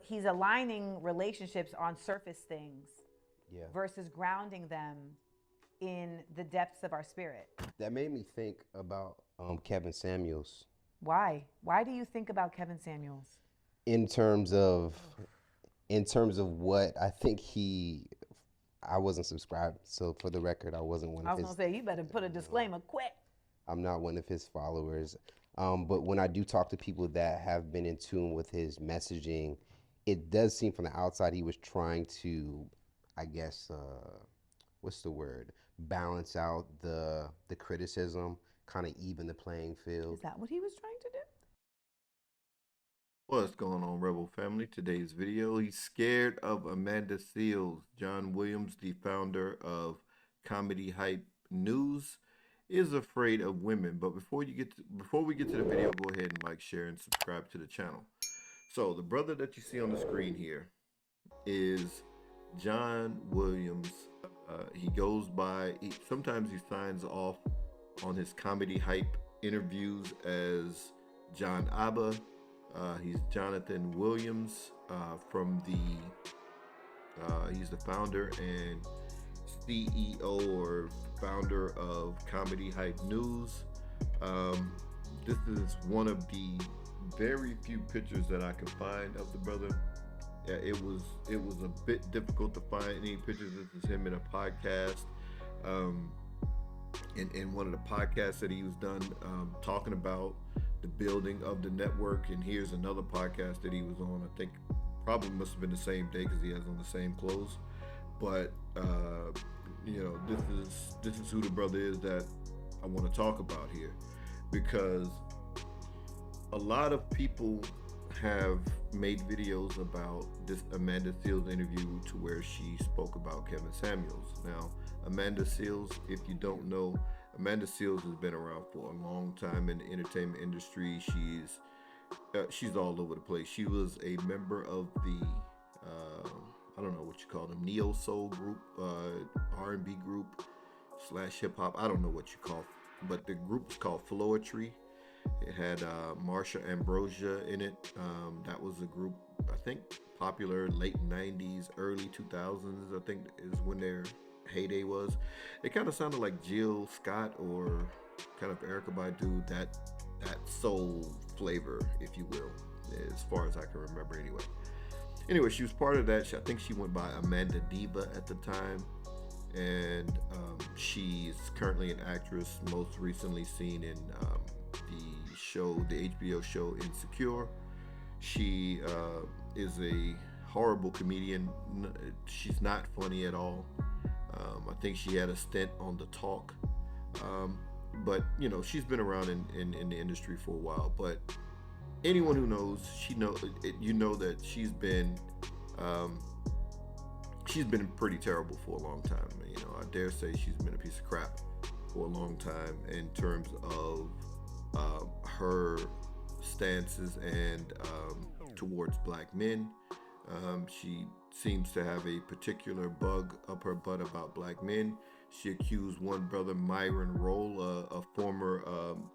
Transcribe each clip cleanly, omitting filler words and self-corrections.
he's aligning relationships on surface things Yeah. versus grounding them in the depths of our spirit. That made me think about Kevin Samuels Why? Why do you think about Kevin Samuels? in terms of what I think he. I wasn't subscribed, so for the record, I wasn't one I of was gonna his. say you better put a disclaimer quick. I'm not one of his followers. But when I do talk to people that have been in tune with his messaging, it does seem from the outside he was trying to, I guess, what's the word? Balance out the criticism, kind of even the playing Is field. that what he was trying to do? What's going on, Rebel family? Today's video, he's scared of Amanda Seales. John Williams, the founder of Comedy Hype News, is afraid of women. But before we get to the video, go ahead and like, share, and subscribe to the channel. So the brother that you see on the screen here is John Williams. He goes by, sometimes he signs off on his Comedy Hype interviews as John Abba. He's Jonathan Williams he's the founder and CEO or founder of Comedy Hype News. This is one of the very few pictures that I could find of the brother. Yeah, it was a bit difficult to find any pictures. This is him in a podcast. In one of the podcasts that he was done talking about the building of the network, and here's another podcast that he was on. I think probably must have been the same day because he has on the same clothes. But this is who the brother is that I want to talk about here, because a lot of people have made videos about this Amanda Seales interview to where she spoke about Kevin Samuels. Now, Amanda Seales, if you don't know, Amanda Seales has been around for a long time in the entertainment industry. She's all over the place. She was a member of the I don't know what you call them, neo soul group, R&B group / hip hop. I don't know what you call, but the group is called Floetry. It had Marsha Ambrosia in it. That was a group, I think, popular late 90s, early 2000s, I think is when their heyday was. It kind of sounded like Jill Scott or kind of Erykah Badu, that soul flavor, if you will, as far as I can remember anyway. Anyway, she was part of that. I think she went by Amanda Diva at the time. And she's currently an actress, most recently seen in the HBO show Insecure. She is a horrible comedian. She's not funny at all. I think she had a stint on The Talk. But she's been around in the industry for a while. But anyone who knows, that she's been pretty terrible for a long time. I dare say she's been a piece of crap for a long time in terms of her stances and towards black men. She seems to have a particular bug up her butt about black men. She accused one brother, Myron Rolle, a former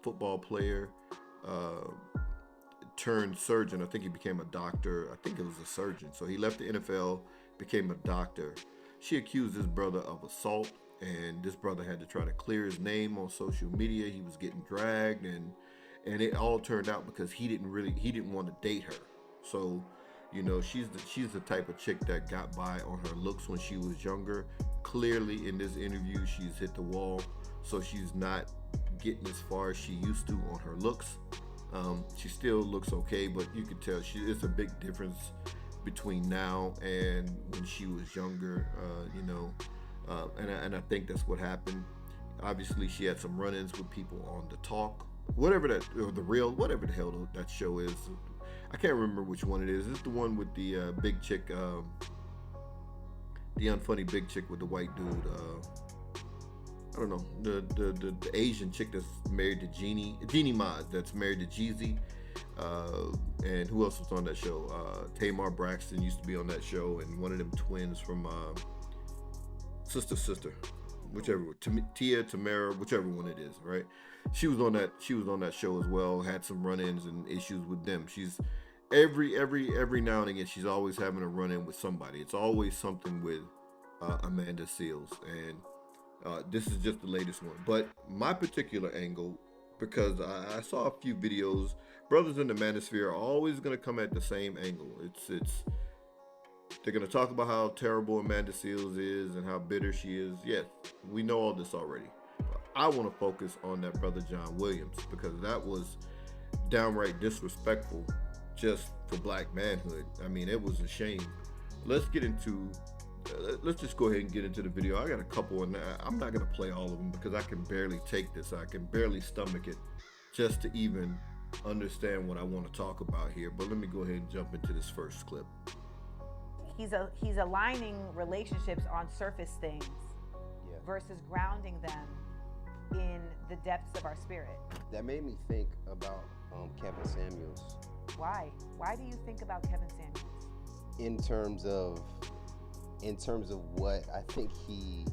football player turned surgeon. I think he became a doctor. I think it was a surgeon. So he left the NFL, became a doctor. She accused his brother of assault, and this brother had to try to clear his name on social media. He was getting dragged, and it all turned out because he didn't want to date her. So she's the type of chick that got by on her looks when she was younger. Clearly in this interview, she's hit the wall, so she's not getting as far as she used to on her looks. She still looks okay, but you can tell it's a big difference between now and when she was younger, and I think that's what happened. Obviously, she had some run-ins with people on The Talk, whatever that, or The Real, whatever the hell that show is. I can't remember which one it is. It's the one with the big chick, the unfunny big chick with the white dude. I don't know, the Asian chick that's married to Jeannie Maz, that's married to Jeezy. And who else was on that show? Tamar Braxton used to be on that show, and one of them twins from Sister, whichever, Tia, Tamara, whichever one it is, right? She was on that show as well. Had some run-ins and issues with them. every now and again, she's always having a run-in with somebody. It's always something with Amanda Seales, and this is just the latest one. But my particular angle, because I saw a few videos, brothers in the manosphere are always going to come at the same angle. It's they're going to talk about how terrible Amanda Seales is and how bitter she is. Yes, we know all this already. But I want to focus on that brother John Williams, because that was downright disrespectful just for black manhood. I mean, it was a shame. Let's just go ahead and get into the video. I got a couple, and I'm not going to play all of them because I can barely take this. I can barely stomach it just to even understand what I want to talk about here. But let me go ahead and jump into this first clip. He's aligning relationships on surface things versus grounding them in the depths of our spirit. That made me think about Kevin Samuels. Why? Why do you think about Kevin Samuels? In terms of what I think he...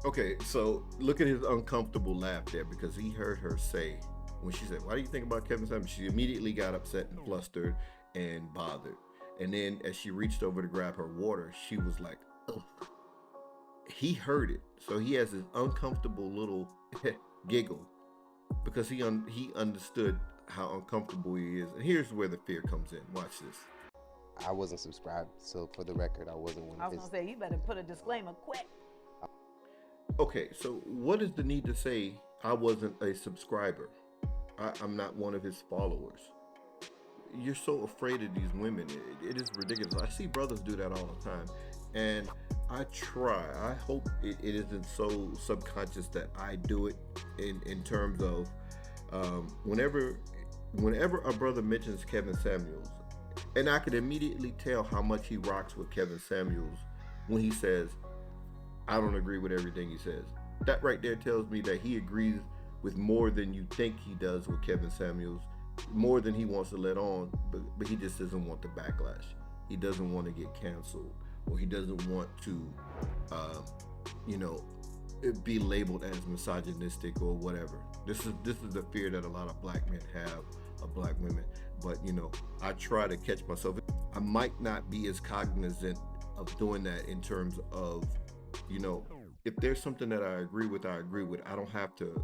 Okay, so look at his uncomfortable laugh there, because he heard her say, when she said, "Why do you think about Kevin Samuels?" She immediately got upset and flustered and bothered. And then as she reached over to grab her water, she was like, ugh. He heard it. So he has this uncomfortable little giggle because he understood how uncomfortable he is. And here's where the fear comes in. Watch this. I wasn't subscribed, so for the record, I wasn't one I of was his... gonna say, you better put a disclaimer quick. Okay, so what is the need to say I wasn't a subscriber? I'm not one of his followers. You're so afraid of these women. It is ridiculous. I see brothers do that all the time. And I hope it isn't so subconscious that I do it in terms of whenever a brother mentions Kevin Samuels, and I can immediately tell how much he rocks with Kevin Samuels when he says, "I don't agree with everything he says." That right there tells me that he agrees with more than you think he does with Kevin Samuels, more than he wants to let on, but he just doesn't want the backlash. He doesn't want to get canceled, or he doesn't want to, be labeled as misogynistic or whatever. This is the fear that a lot of black men have of black women. But I try to catch myself. I might not be as cognizant of doing that in terms of, if there's something that I agree with, I agree with. I don't have to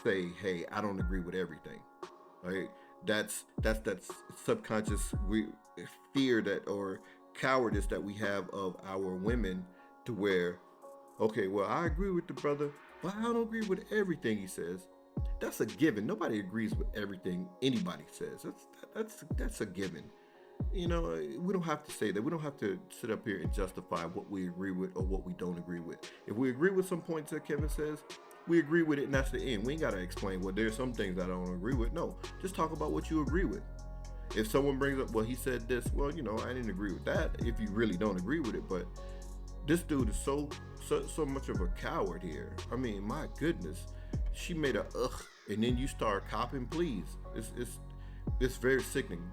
say, hey, I don't agree with everything. Right? That's subconscious fear or cowardice that we have of our women, to where, okay, well, I agree with the brother, but I don't agree with everything he says. That's a given. Nobody agrees with everything anybody says. That's a given. We don't have to say that. We don't have to sit up here and justify what we agree with or what we don't agree with. If we agree with some points that Kevin says, we agree with it, and that's the end. We ain't got to explain, well, there's some things I don't agree with. No, just talk about what you agree with. If someone brings up, well, he said this, well, I didn't agree with that, if you really don't agree with it. But this dude is so much of a coward here. I mean, my goodness. She made a ugh, and then you start copping, please. It's very sickening.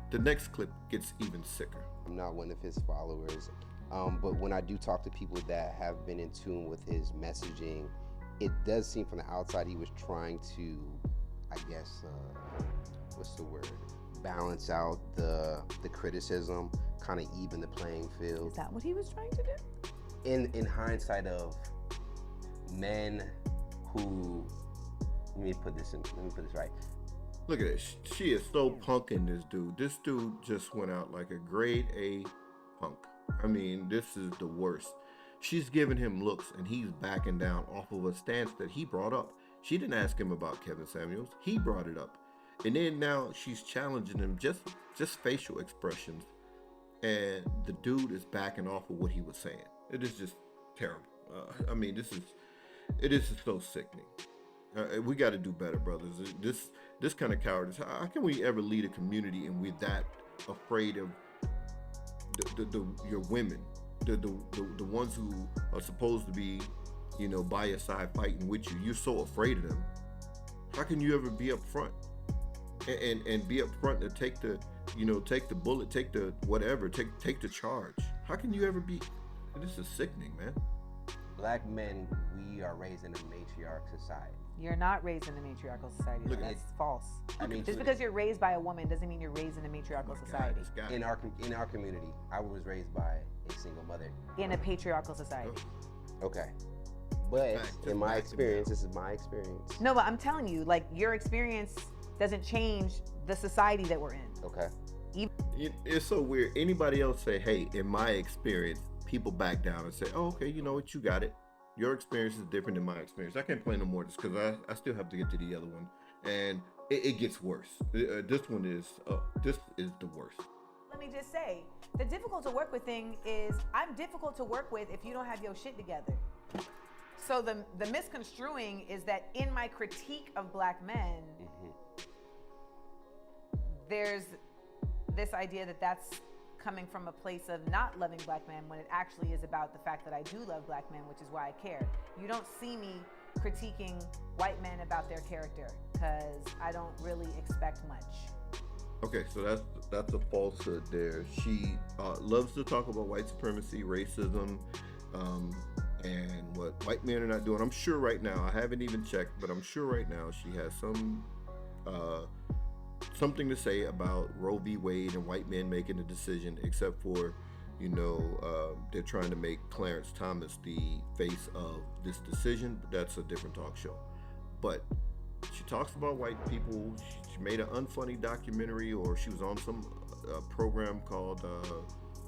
The next clip gets even sicker. I'm not one of his followers, but when I do talk to people that have been in tune with his messaging, it does seem from the outside he was trying to, I guess, what's the word? Balance out the criticism, kind of even the playing field. Is that what he was trying to do? In hindsight of men who, let me put this right. Look at this. She is so punking this dude. This dude just went out like a grade A punk. I mean, this is the worst. She's giving him looks, and he's backing down off of a stance that he brought up. She didn't ask him about Kevin Samuels. He brought it up. And then now she's challenging him, just facial expressions. And the dude is backing off of what he was saying. It is just terrible. I mean, it is so sickening. We got to do better, brothers. This kind of cowardice. How can we ever lead a community and we're that afraid of your women, the ones who are supposed to be, by your side fighting with you? You're so afraid of them. How can you ever be up front and be up front to take the bullet, take the whatever, take the charge? How can you ever be? This is sickening, man. Black men, we are raised in a matriarch society. You're not raised in a matriarchal society. Look, That's false. I mean, Just because you're raised by a woman doesn't mean you're raised in a matriarchal society. in our community, I was raised by a single mother. In a patriarchal society. Okay. But in my experience, this is my experience. No, but I'm telling you, like, your experience doesn't change the society that we're in. Okay. It's so weird. Anybody else say, hey, in my experience, people back down and say, oh, okay, you know what, you got it. Your experience is different than my experience. I can't play no more just because I still have to get to the other one. And it gets worse. This is the worst. Let me just say, the difficult to work with thing is I'm difficult to work with if you don't have your shit together. So the misconstruing is that in my critique of black men, there's this idea that that's coming from a place of not loving black men when it actually is about the fact that I do love black men, which is why I care. You don't see me critiquing white men about their character because I don't really expect much. Okay, so that's a falsehood there. She loves to talk about white supremacy, racism, and what white men are not doing. I'm sure right now, I haven't even checked, but I'm sure right now she has something to say about Roe v. Wade and white men making a decision, except for, they're trying to make Clarence Thomas the face of this decision, but that's a different talk show. But she talks about white people. She made an unfunny documentary, or she was on some program called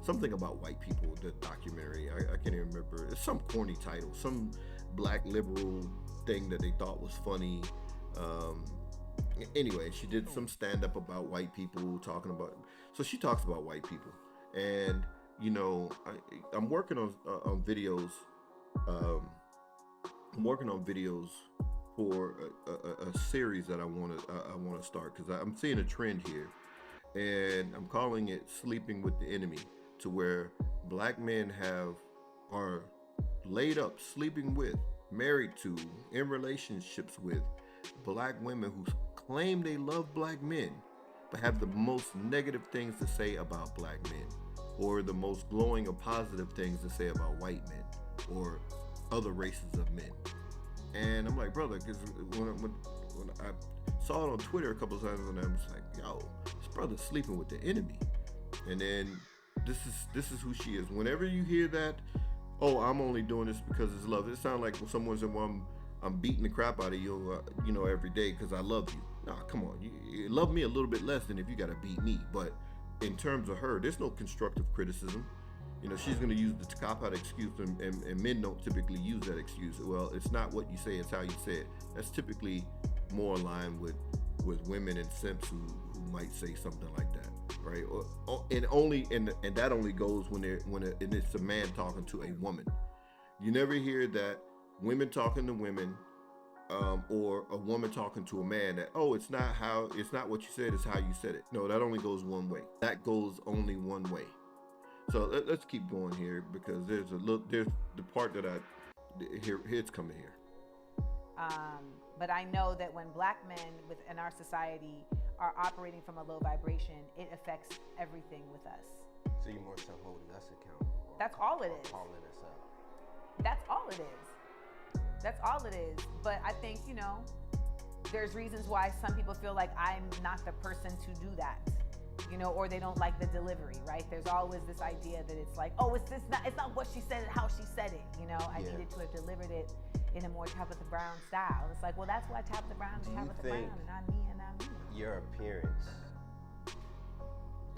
something about white people, the documentary. I can't even remember. It's some corny title, some black liberal thing that they thought was funny. Anyway, she did some stand-up about white people, so she talks about white people. And, I'm working on videos. I'm working on videos for a series that I want to start, because I'm seeing a trend here, and I'm calling it Sleeping with the Enemy, to where black men are laid up, sleeping with, married to, in relationships with black women who claim they love black men, but have the most negative things to say about black men, or the most glowing or positive things to say about white men or other races of men. And I'm like, brother, because when I saw it on Twitter a couple of times, and I was like, yo, this brother's sleeping with the enemy. And then this is who she is. Whenever you hear that, oh, I'm only doing this because it's love, it sounds like when someone said, well, I'm beating the crap out of you, every day because I love you. Nah, come on. You love me a little bit less than if you got to beat me. But in terms of her, there's no constructive criticism. She's going to use the cop-out excuse, and men don't typically use that excuse. Well, it's not what you say, it's how you say it. That's typically more aligned with women and simps who might say something like that, right? And that only goes when it's a man talking to a woman. You never hear that women talking to women, or a woman talking to a man, that, oh, it's not what you said, it's how you said it. No, that only goes one way. That goes only one way. So let's keep going here, because there's the part that it's coming here. But I know that when black men within our society are operating from a low vibration, it affects everything with us. So you're more so holding us accountable. That's all it is. Calling us up. That's all it is. That's all it is. But I think, there's reasons why some people feel like I'm not the person to do that, or they don't like the delivery, right? There's always this idea that it's like, oh, it's not what she said, how she said it, I needed to have delivered it in a more Tabitha Brown style. It's like, well, that's why Tabitha Brown is Tabitha Brown, and not me, and not me. Your appearance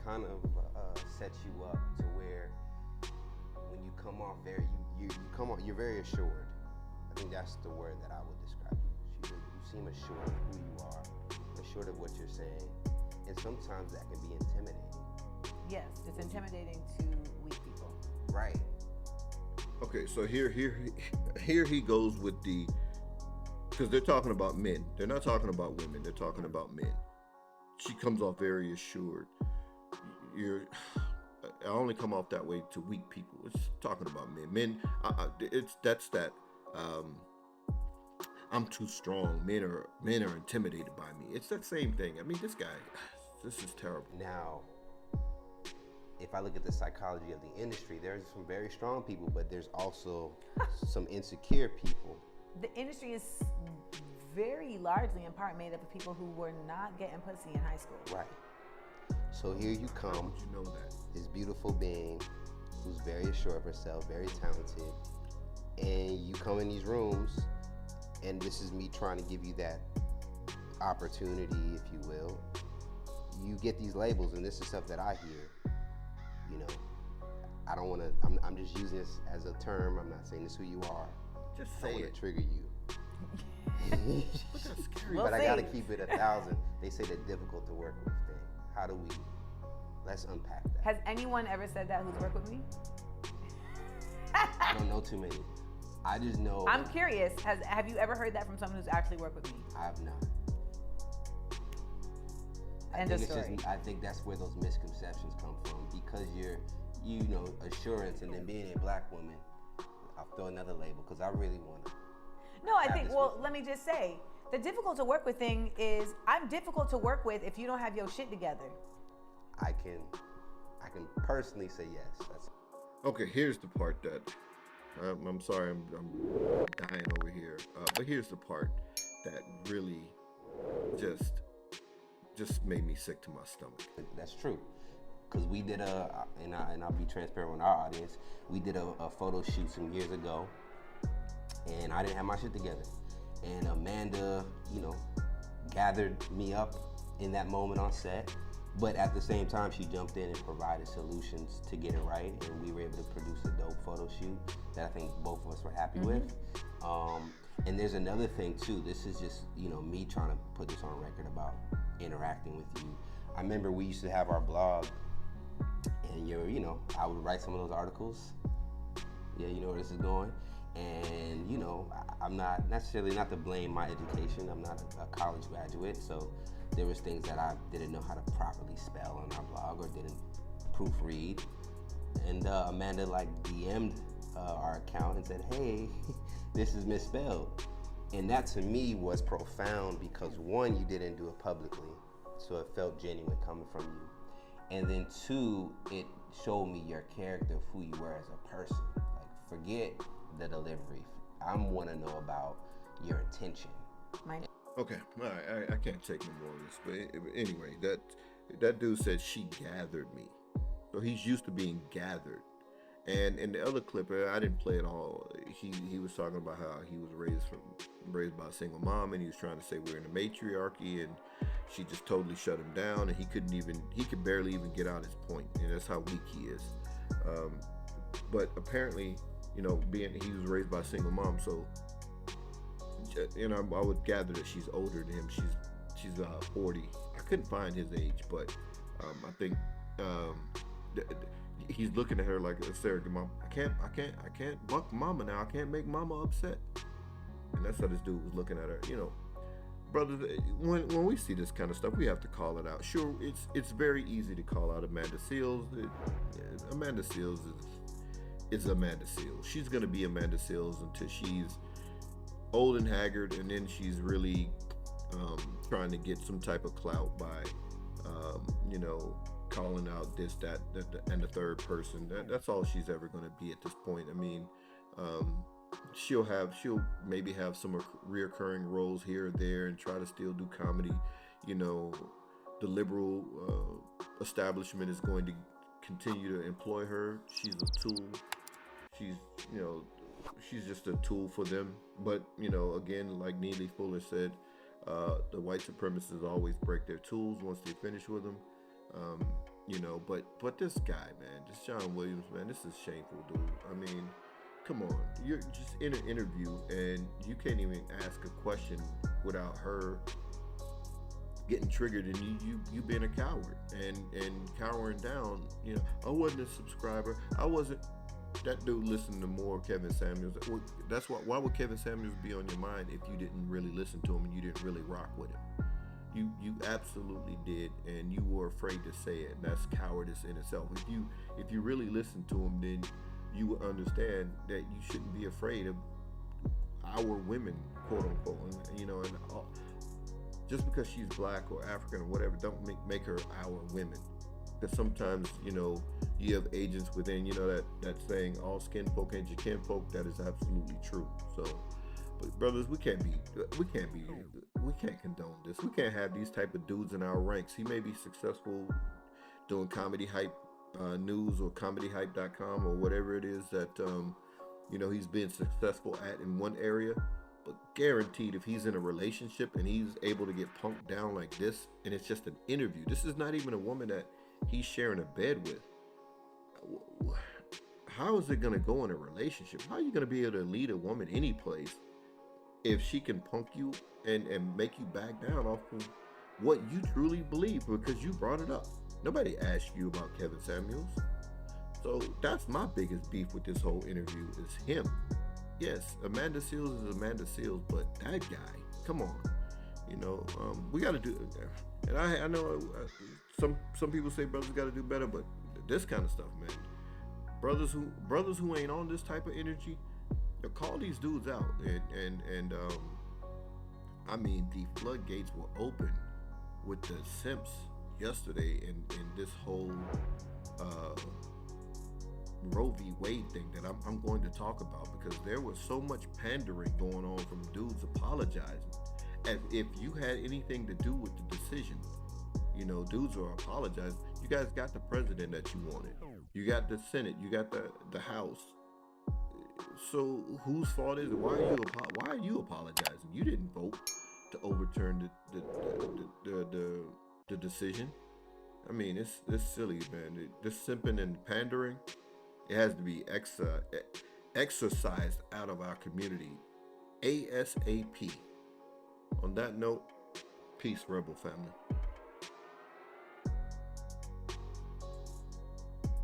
kind of sets you up to where when you come off you're very assured. I think that's the word that I would describe you. You seem assured of who you are, assured of what you're saying, and sometimes that can be intimidating. Yes, it's intimidating to weak people. Right. Okay, so here he goes with because they're talking about men. They're not talking about women. They're talking about men. She comes off very assured. I only come off that way to weak people. It's talking about men. Men, I'm too strong. Men are intimidated by me. It's that same thing. I mean, this is terrible. Now, if I look at the psychology of the industry, there's some very strong people, but there's also some insecure people. The industry is very largely in part made up of people who were not getting pussy in high school. Right. So here you How come, would you know that? this beautiful being who's very assured of herself, very talented, and you come in these rooms, and this is me trying to give you that opportunity, if you will. You get these labels, and this is stuff that I hear. You know, I don't want to. I'm just using this as a term. I'm not saying this is who you are. Just I say want it. to trigger you. But that's scary. Well, But I say gotta it. keep it 1,000. They say the difficult to work with thing. How do we? Let's unpack that. Has anyone ever said that who's worked with me? I don't know too many. I just know. I'm curious. Have you ever heard that from someone who's actually worked with me? I have not. End of story. I think that's where those misconceptions come from, because you know, assurance, and then being a black woman. I'll throw another label because I really want to. No, I have think, this well, with let me just say, the difficult to work with thing is I'm difficult to work with if you don't have your shit together. I can personally say yes. That's Okay, here's the part that I'm sorry, I'm dying over here. But here's the part that really just made me sick to my stomach. That's true. Because we did and I'll be transparent with our audience, we did a photo shoot some years ago, and I didn't have my shit together. And Amanda, you know, gathered me up in that moment on set. But at the same time, she jumped in and provided solutions to get it right, and we were able to produce a dope photo shoot that I think both of us were happy with. And there's another thing too. This is just, you know, me trying to put this on record about interacting with you. I remember we used to have our blog, and you know, I would write some of those articles. Yeah, you know where this is going. And you know, I'm not necessarily, not to blame my education. I'm not a college graduate, so there was things that I didn't know how to properly spell on our blog or didn't proofread. And Amanda like DM'd our account and said, "Hey, this is misspelled." And that to me was profound, because one, you didn't do it publicly, so it felt genuine coming from you. And then two, it showed me your character, of who you were as a person. Like, forget the delivery. I want to know about your intention. Okay, all right, I can't take no more of this. But anyway, that dude said she gathered me, so he's used to being gathered. And in the other clip, I didn't play it all. He was talking about how he was raised by a single mom, and he was trying to say we're in a matriarchy, and she just totally shut him down, and he could barely even get out his point, and that's how weak he is. But apparently, you know, he was raised by a single mom, so you know, I would gather that she's older than him. She's 40. I couldn't find his age, but I think he's looking at her like a surrogate mom. I can't buck mama now. I can't make mama upset. And that's how this dude was looking at her. You know, brothers, when we see this kind of stuff, we have to call it out. Sure, it's very easy to call out Amanda Seales. Amanda Seales is Amanda Seales. She's gonna be Amanda Seales until she's old and haggard, and then she's really trying to get some type of clout by you know, calling out this, that, and the third person. That's all she's ever going to be at this point. I mean, she'll maybe have some reoccurring roles here or there and try to still do comedy. You know, the liberal establishment is going to continue to employ her. She's a tool. She's just a tool for them. But, you know, again, like Neely Fuller said, the white supremacists always break their tools once they finish with them. You know, but this guy, man, this John Williams, man, this is shameful, dude. I mean, come on. You're just in an interview and you can't even ask a question without her getting triggered and you being a coward and cowering down. You know, I wasn't a subscriber. I wasn't. That dude listened to more Kevin Samuels. That's why would Kevin Samuels be on your mind if you didn't really listen to him and you didn't really rock with him? You absolutely did, and you were afraid to say it. And that's cowardice in itself. If you really listen to him, then you would understand that you shouldn't be afraid of our women, quote unquote. And, you know, and just because she's black or African or whatever, don't make her our women. Because sometimes, you know, you have agents within, you know, that saying, all skin folk ain't your kin folk. That is absolutely true. So But brothers, we can't condone this. We can't have these type of dudes in our ranks. He may be successful doing comedy hype news or comedyhype.com or whatever it is that he's been successful at in one area. But guaranteed, if he's in a relationship and he's able to get punked down like this, and it's just an interview, this is not even a woman that he's sharing a bed with. How is it going to go in a relationship? How are you going to be able to lead a woman any place if she can punk you and make you back down off of what you truly believe because you brought it up? Nobody asked you about Kevin Samuels. So that's my biggest beef with this whole interview is him. Yes, Amanda Seales is Amanda Seales, but that guy, come on. We got to do it. And I know some people say brothers got to do better, but this kind of stuff, man. Brothers who ain't on this type of energy, call these dudes out. And I mean, the floodgates were open with the simps yesterday in this whole Roe v. Wade thing that I'm going to talk about, because there was so much pandering going on from dudes apologizing as if you had anything to do with the decision. Dudes are apologizing. You guys got the president that you wanted. You got the Senate. You got the House. So whose fault is it? Why are you apologizing? You didn't vote to overturn the decision. I mean, it's silly, man. This simping and pandering, it has to be exercised out of our community ASAP. On that note, peace, Rebel family.